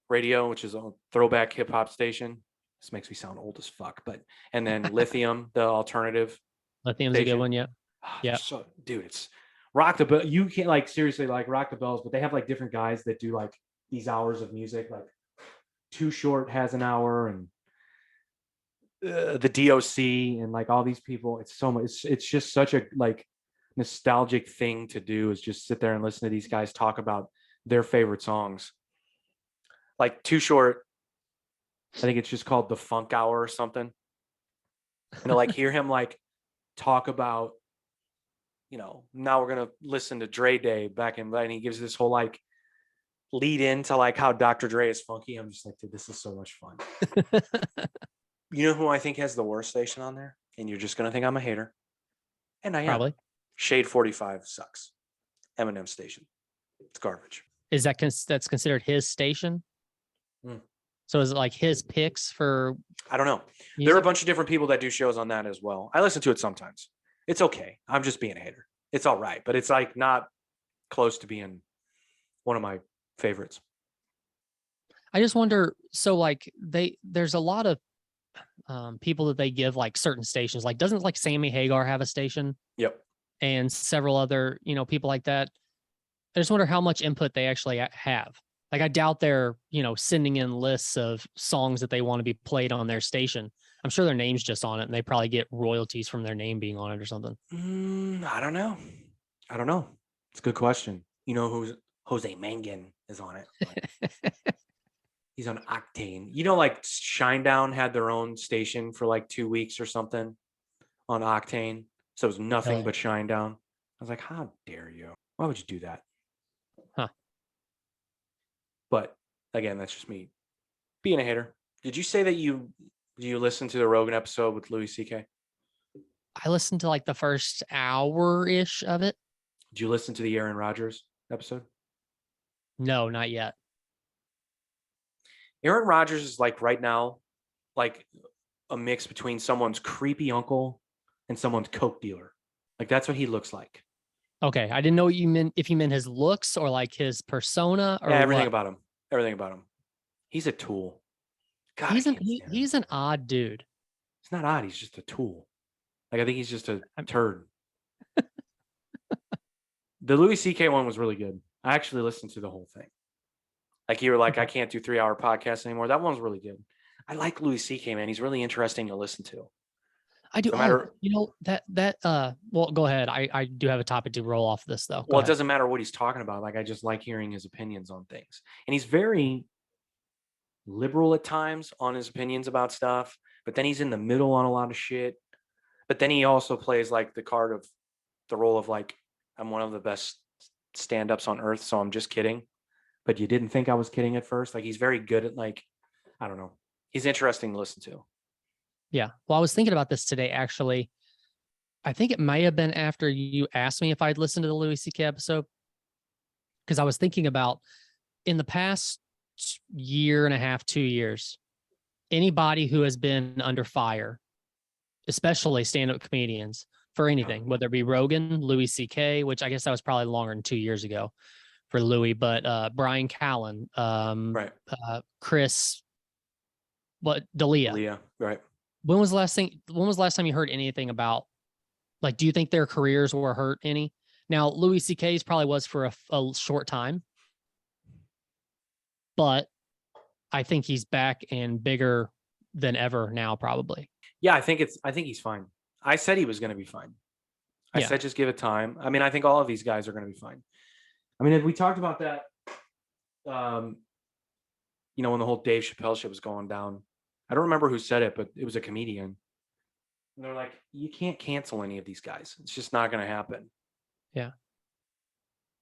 radio, which is a throwback hip hop station. This makes me sound old as fuck, and then Lithium, the alternative. Lithium's a good Station. one, yeah. Yeah. So, dude, it's Rock the Bell. You can't like seriously like Rock the Bells, but they have like different guys that do like these hours of music. Like Too Short has an hour, and the DOC, and like all these people. It's so much. It's just such a like nostalgic thing to do, is just sit there and listen to these guys talk about their favorite songs. Like Too Short, I think it's just called the Funk Hour or something. And to like hear him like talk about, now we're gonna listen to Dre Day back in, and he gives this whole like lead into like how Dr. Dre is funky. I'm just like, dude, this is so much fun. You know who I think has the worst station on there? And you're just gonna think I'm a hater. And I am. Probably. Shade 45 sucks. Eminem station. It's garbage. Is that that's considered his station? Mm. So is it like his picks for? I don't know. There are a music? bunch of different people that do shows on that as well. I listen to it sometimes. It's okay. I'm just being a hater. It's all right, but it's like not close to being one of my favorites. I just wonder. So like there's a lot of people that they give like certain stations. Like doesn't like Sammy Hagar have a station? Yep. And several other people like that. I just wonder how much input they actually have. Like I doubt they're sending in lists of songs that they want to be played on their station. I'm sure their name's just on it, and they probably get royalties from their name being on it or something. I don't know. It's a good question. You know who's Jose Mangan is on it. Like, he's on Octane. Like Shinedown had their own station for like 2 weeks or something on Octane. So it was nothing Really? but Shinedown. I was like, how dare you? Why would you do that? Huh. But again, that's just me being a hater. Did you say that you listened to the Rogan episode with Louis C.K.? I listened to like the first hour-ish of it. Did you listen to the Aaron Rodgers episode? No, not yet. Aaron Rodgers is like right now, like a mix between someone's creepy uncle and someone's coke dealer. Like that's what he looks like. Okay, I didn't know what you meant. If you meant his looks or like his persona or Yeah, everything what. about him. Everything about him. He's a tool. God, He's I an can't stand him. he's an odd dude. It's not odd. He's just a tool. Like I think he's just a turd. The Louis C.K. one was really good. I actually listened to the whole thing. Like you were like, I can't do 3-hour podcasts anymore. That one's really good. I like Louis C.K., man. He's really interesting to listen to. I do. No matter- Well, go ahead. I do have a topic to roll off this though. Go Well, it ahead. doesn't matter what he's talking about. Like I just like hearing his opinions on things. And he's very liberal at times on his opinions about stuff, but then he's in the middle on a lot of shit. But then he also plays like the role of like, I'm one of the best stand-ups on earth, so I'm just kidding. But you didn't think I was kidding at first. Like he's very good at like, I don't know. He's interesting to listen to. Yeah. Well, I was thinking about this today, actually. I think it may have been after you asked me if I'd listened to the Louis C.K. episode. Because I was thinking about in the past year and a half, 2 years, anybody who has been under fire, especially stand-up comedians, for anything, whether it be Rogan, Louis C.K., which I guess that was probably longer than 2 years ago for Louis, but Brian Callen, Right. Chris, D'Elia. Leah, right. When was the last time you heard anything about, like, do you think their careers were hurt any? Now, Louis C.K.'s probably was for a short time, but I think he's back and bigger than ever now, probably. Yeah, I think he's fine. I said he was going to be fine. I said just give it time. I mean, I think all of these guys are going to be fine. I mean, we talked about that, when the whole Dave Chappelle shit was going down. I don't remember who said it, but it was a comedian. And they're like, you can't cancel any of these guys. It's just not going to happen. Yeah.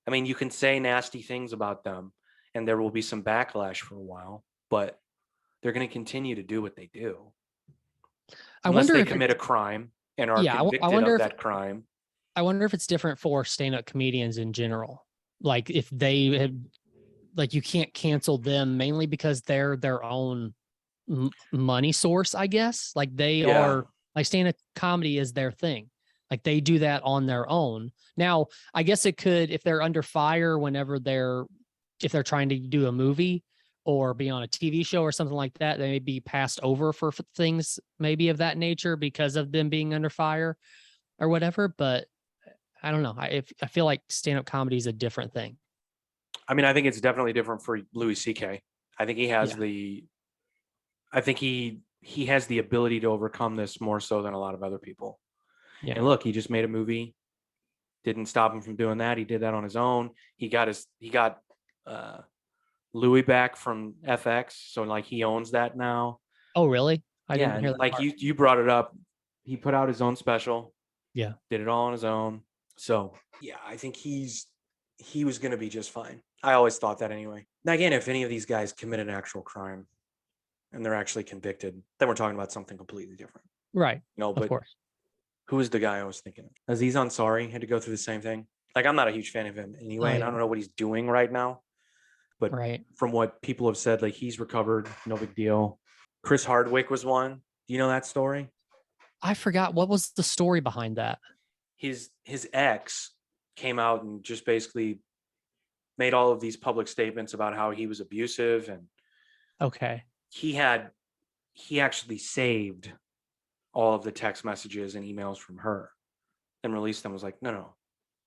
I mean, you can say nasty things about them and there will be some backlash for a while, but they're going to continue to do what they do. Unless they commit a crime and are convicted of that crime. I wonder if it's different for stand-up comedians in general. Like if they had, like you can't cancel them mainly because they're their own money source, I guess. Like they are, like stand-up comedy is their thing. Like they do that on their own. Now, I guess it could, if they're under fire whenever if they're trying to do a movie or be on a TV show or something like that, they may be passed over for things maybe of that nature because of them being under fire or whatever. But I don't know. I feel like stand-up comedy is a different thing. I mean, I think it's definitely different for Louis C.K. I think he has he has the ability to overcome this more so than a lot of other people. Yeah. And look, he just made a movie. Didn't stop him from doing that. He did that on his own. He got Louis back from FX. So like he owns that now. Oh, really? I Yeah, didn't hear that like part. you brought it up He put out his own special. Yeah. Did it all on his own. So yeah, I think he was going to be just fine. I always thought that anyway. Now, again, if any of these guys commit an actual crime and they're actually convicted, then we're talking about something completely different. Right. No, Of but course. who was the guy I was thinking of? Aziz Ansari had to go through the same thing. Like, I'm not a huge fan of him anyway, and I yeah. don't know what he's doing right now. But Right. from what people have said, like, he's recovered, no big deal. Chris Hardwick was one. Do you know that story? I forgot what was the story behind that. His ex came out and just basically made all of these public statements about how he was abusive, and Okay. he actually saved all of the text messages and emails from her and released them. Was like, no,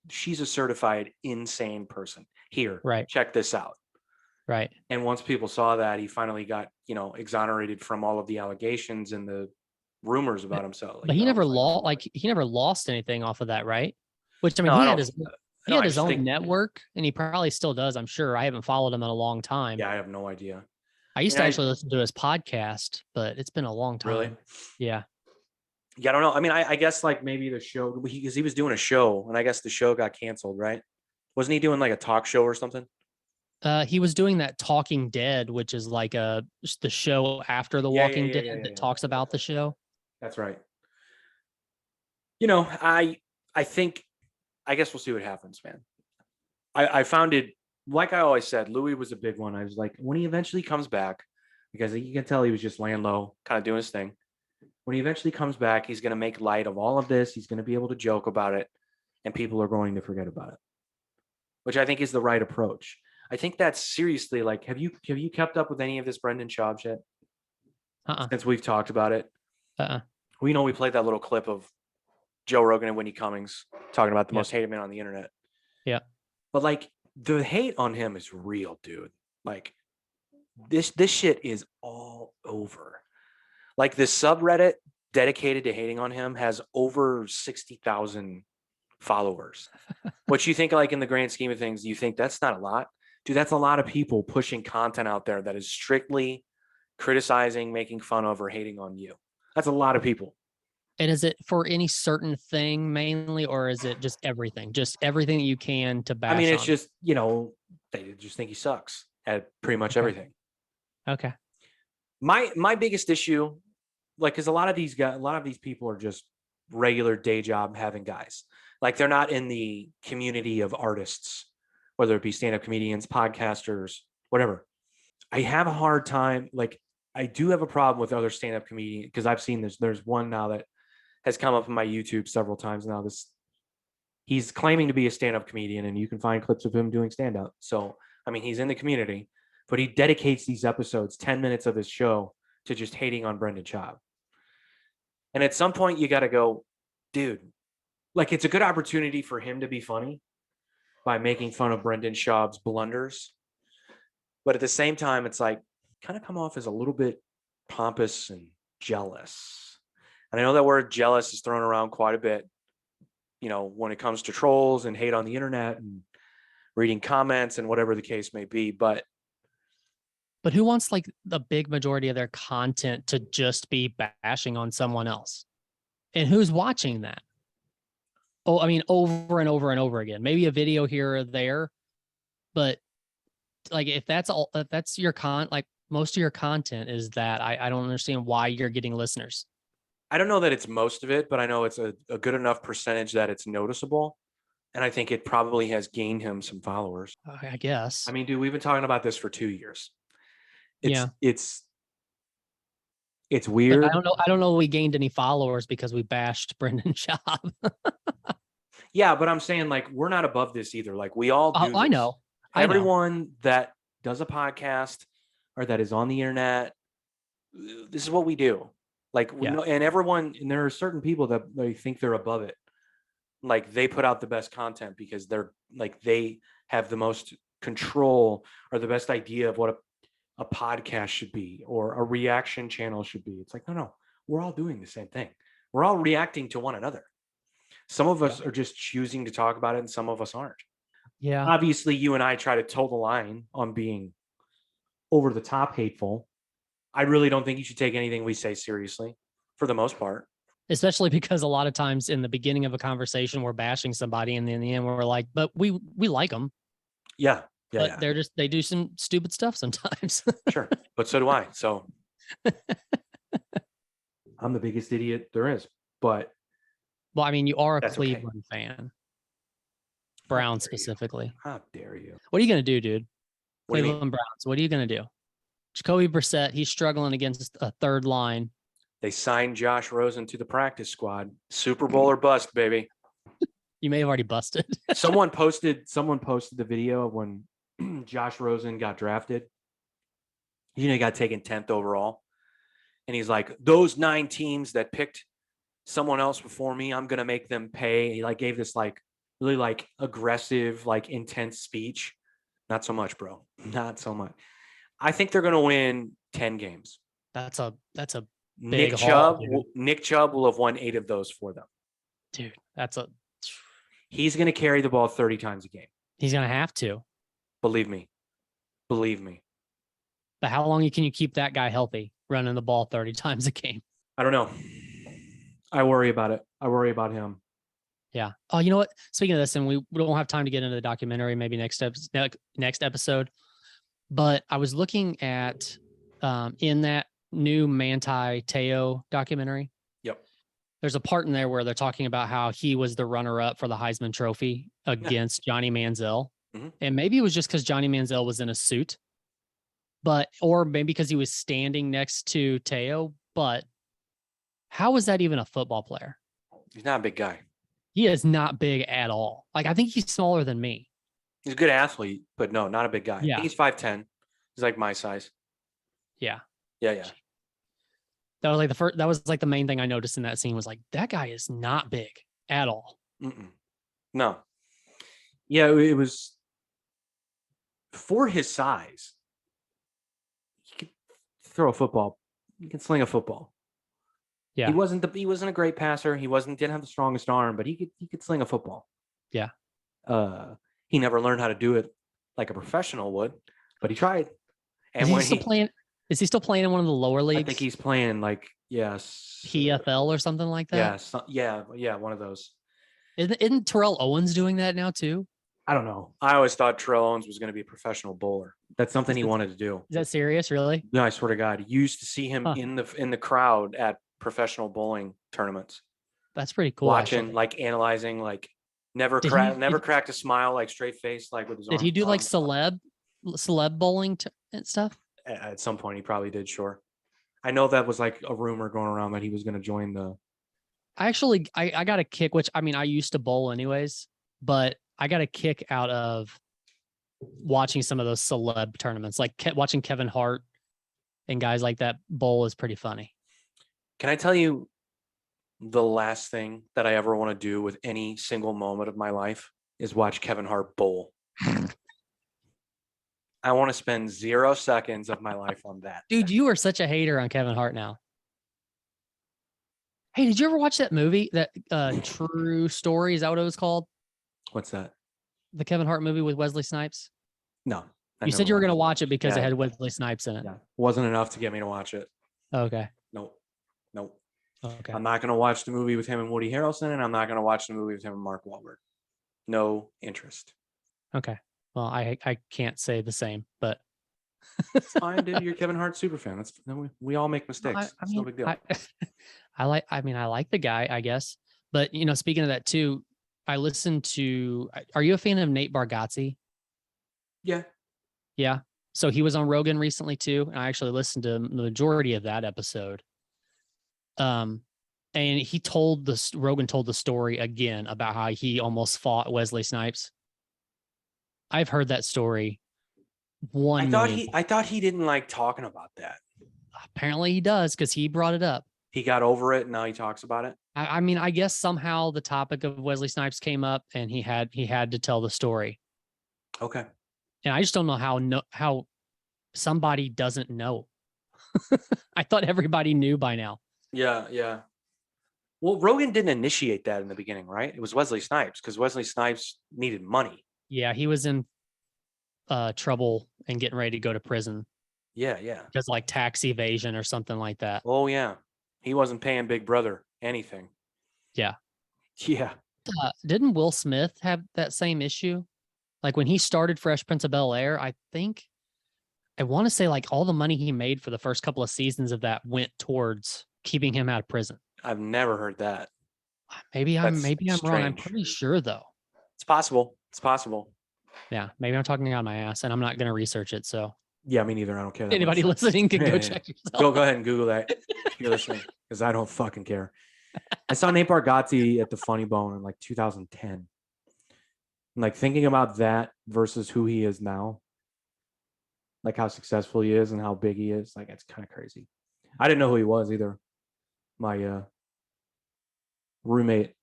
she's a certified insane person. Here, Right. check this out. Right. And once people saw that, he finally got, exonerated from all of the allegations and the rumors about himself. But he never lost, like, he never lost anything off of that, right? Which I mean, No, I he had don't- his he no, had I his just own think- network, and he probably still does. I'm sure. I haven't followed him in a long time. yeah, I have no idea. I used And to I- actually listen to his podcast, but it's been a long time. Really? Yeah. Yeah, I don't know. I mean, I guess like maybe the show, because he was doing a show, and I guess the show got canceled, right? Wasn't he doing like a talk show or something? He was doing that Talking Dead, which is like the show after The Yeah, Walking yeah, Dead yeah, that yeah. talks about the show. That's right. I think, I guess we'll see what happens, man. I found it, like I always said, Louis was a big one. I was like, when he eventually comes back, because you can tell he was just laying low, kind of doing his thing. When he eventually comes back, he's going to make light of all of this. He's going to be able to joke about it, and people are going to forget about it, which I think is the right approach. I think that's seriously like, have you kept up with any of this Brendan Schaub shit since we've talked about it? We played that little clip of Joe Rogan and Whitney Cummings talking about the most hated man on the internet. Yeah. But like, the hate on him is real, dude. Like, this shit is all over. Like, the subreddit dedicated to hating on him has over 60,000 followers. What you think, like, in the grand scheme of things, you think that's not a lot? Dude, that's a lot of people pushing content out there that is strictly criticizing, making fun of, or hating on you. That's a lot of people. And is it for any certain thing mainly, or is it just everything? Just everything that you can to bash I mean, it's on? just, they just think he sucks at pretty much Okay. everything. Okay. My biggest issue, like, because a lot of these people are just regular day job having guys. Like, they're not in the community of artists, whether it be stand-up comedians, podcasters, whatever. I have a hard time. Like, I do have a problem with other stand-up comedians, because I've seen this. There's one now that has come up in my YouTube several times now. He's claiming to be a stand-up comedian, and you can find clips of him doing stand-up. So, I mean, he's in the community, but he dedicates these episodes, 10 minutes of his show, to just hating on Brendan Schaub. And at some point you got to go, dude, like, it's a good opportunity for him to be funny by making fun of Brendan Schaub's blunders. But at the same time, it's like, kind of come off as a little bit pompous and jealous. And I know that word jealous is thrown around quite a bit, when it comes to trolls and hate on the internet and reading comments and whatever the case may be. But who wants like the big majority of their content to just be bashing on someone else? And who's watching that? Oh, I mean, over and over and over again, maybe a video here or there, but like, if that's your like most of your content is that, I don't understand why you're getting listeners. I don't know that it's most of it, but I know it's a good enough percentage that it's noticeable. And I think it probably has gained him some followers. I guess. I mean, dude, we've been talking about this for 2 years. Yeah. It's But weird. I don't know if we gained any followers because we bashed Brendan Schaub. Yeah, but I'm saying, like, we're not above this either. Like, we all do. I this. know. I know. Everyone that does a podcast or that is on the internet, this is what we do. Like, Yeah. and everyone, and there are certain people that they think they're above it. Like, they put out the best content because they're like, they have the most control or the best idea of what a podcast should be or a reaction channel should be. It's like, no, we're all doing the same thing. We're all reacting to one another. Some of us are just choosing to talk about it, and some of us aren't. Yeah. Obviously, you and I try to toe the line on being over the top hateful. I really don't think you should take anything we say seriously, for the most part. especially because a lot of times in the beginning of a conversation, we're bashing somebody, and then in the end, we're like, but we like them, Yeah. Yeah. but Yeah. they do some stupid stuff sometimes. Sure. But so do I. So I'm the biggest idiot there is. But Well, I mean, you are a That's okay. Cleveland fan, how Brown dare you? specifically. How dare you? What are you going to do, dude? What do you mean? Cleveland Browns. What are you going to do? Jacoby Brissett, he's struggling against a third line. They signed Josh Rosen to the practice squad. Super Bowl or bust, baby. You may have already busted. Someone posted the video of when Josh Rosen got drafted. He got taken 10th overall. And he's like, those 9 teams that picked someone else before me, I'm gonna make them pay. He gave this really aggressive, intense speech. Not so much, bro. Not so much. I think they're gonna win 10 games. That's a Nick big Chubb, haul, dude. Nick Chubb will have won 8 of those for them. Dude, that's a He's gonna carry the ball 30 times a game. he's gonna have to. Believe me. But how long can you keep that guy healthy running the ball 30 times a game? I don't know. I worry about it. I worry about him. Yeah. Oh, you know what? Speaking of this, and we don't have time to get into the documentary, maybe next episode. But I was looking at in that new Manti Te'o documentary. Yep. There's a part in there where they're talking about how he was the runner-up for the Heisman Trophy against Johnny Manziel. Mhm. And maybe it was just because Johnny Manziel was in a suit, or maybe because he was standing next to Te'o. But how is that even a football player? He's not a big guy. He is not big at all. I think he's smaller than me. He's a good athlete, but no, not a big guy. I Yeah. think he's 5'10". He's like my size. Yeah. Yeah. That was the main thing I noticed in that scene was that guy is not big at all. Mm-mm. No. Yeah, it was for his size. He could throw a football. He can sling a football. Yeah. He wasn't a great passer. He didn't have the strongest arm, but he could sling a football. Yeah. He never learned how to do it like a professional would, but he tried. And Is he still playing in one of the lower leagues? I think he's playing PFL or something like that. Yeah, one of those. Isn't Terrell Owens doing that now too? I don't know. I always thought Terrell Owens was going to be a professional bowler. That's something he wanted to do. Is that serious? Really? No, I swear to God, you used to see him in the crowd at professional bowling tournaments, That's pretty cool. watching, actually. analyzing, never Did cracked a smile, straight face, with his. Did he do celeb bowling and stuff? At some point, he probably did. Sure, I know that was a rumor going around that he was going to join the. I got a kick, which I used to bowl anyways, but I got a kick out of watching some of those celeb tournaments, watching Kevin Hart and guys like that bowl is pretty funny. Can I tell you the last thing that I ever want to do with any single moment of my life is watch Kevin Hart bowl? I want to spend 0 seconds of my life on that. Dude, you are such a hater on Kevin Hart now. Hey, did you ever watch that movie, that True Story? Is that what it was called? What's that? The Kevin Hart movie with Wesley Snipes? No. You said you were going to watch watch it because it Yeah. had Wesley Snipes in it. Yeah. Wasn't enough to get me to watch it. Okay. Nope. Okay. I'm not going to watch the movie with him and Woody Harrelson, and I'm not going to watch the movie with him and Mark Wahlberg. No interest. Okay. Well, I can't say the same, but It's fine, dude. You're a Kevin Hart super fan. We all make mistakes. It's no big deal. I like the guy, I guess. But speaking of that too, I listened to. Are you a fan of Nate Bargatze? Yeah. Yeah. So he was on Rogan recently too, and I actually listened to the majority of that episode. And Rogan told the story again about how he almost fought Wesley Snipes. I've heard that story. I thought he didn't like talking about that. Apparently he does, because he brought it up. He got over it and now he talks about it. I guess somehow the topic of Wesley Snipes came up and he had to tell the story. Okay. And I just don't know how somebody doesn't know. I thought everybody knew by now. Yeah. Well, Rogan didn't initiate that in the beginning, right? It was Wesley Snipes because Wesley Snipes needed money. Yeah, he was in trouble and getting ready to go to prison. Yeah. Because tax evasion or something like that. Oh, yeah. He wasn't paying Big Brother. anything. Yeah. Yeah. Didn't Will Smith have that same issue? Like when he started Fresh Prince of Bel-Air, I want to say like all the money he made for the first couple of seasons of that went towards keeping him out of prison. I've never heard that. Maybe I'm That's wrong. I'm strange. pretty sure though. It's possible. It's possible. Yeah, maybe I'm talking out of my ass, and I'm not going to research it. So Yeah, me neither. I don't care. that anybody much. listening can Yeah, go yeah. check yourself. Go ahead and Google that if you're listening, because I don't fucking care. I saw Nate Bargatze at the Funny Bone in like 2010. And like thinking about that versus who he is now, like how successful he is and how big he is, like it's kind of crazy. I didn't know who he was either. My roommate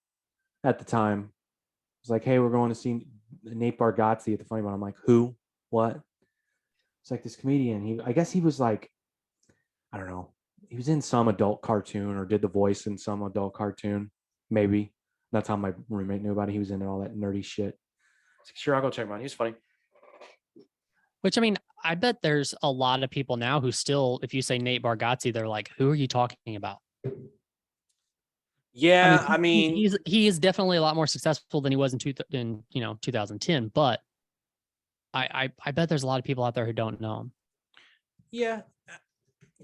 at the time was like, "Hey, we're going to see Nate Bargatze at the Funny Bone." I'm like, "Who? What?" It's like this comedian. I guess he was like, I don't know. He was in some adult cartoon or did the voice in some adult cartoon. Maybe. That's how my roommate knew about it. He was into all that nerdy shit. It's like, sure, I'll go check him out. He was funny. Which I mean, I bet there's a lot of people now who still, if you say Nate Bargatze, they're like, "Who are you talking about?" Yeah, he is definitely a lot more successful than he was in 2010. But I bet there's a lot of people out there who don't know him. yeah.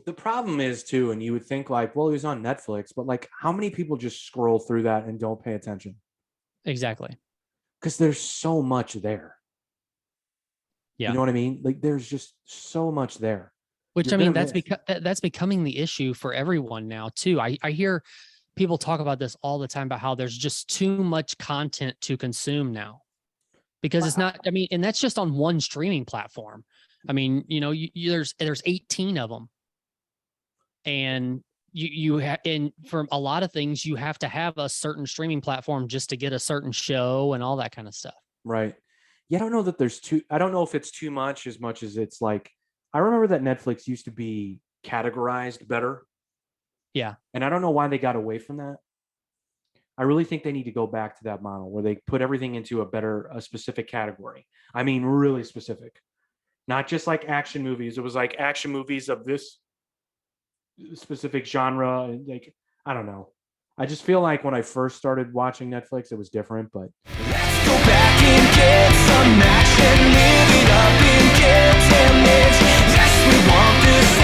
The problem is too, and you would think like, well, he was on Netflix, but like, how many people just scroll through that and don't pay attention? Exactly. Because there's so much there. Yeah. You know what I mean? Like, there's just so much there. Which You're I mean, gonna that's becoming the issue for everyone now too. I hear people talk about this all the time about how there's just too much content to consume now, because it's not. I mean, and that's just on one streaming platform. I mean, there's 18 of them, and you have, and for a lot of things, you have to have a certain streaming platform just to get a certain show and all that kind of stuff. Right. Yeah, I don't know that I don't know if it's too much as it's like, I remember that Netflix used to be categorized better. Yeah. And I don't know why they got away from that. I really think they need to go back to that model where they put everything into a specific category. I mean, really specific, not just like action movies. It was like action movies of this specific genre. And like, I don't know. I just feel like when I first started watching Netflix, it was different, but Let's go back and get some action, live it up and get damaged. Yes, we want this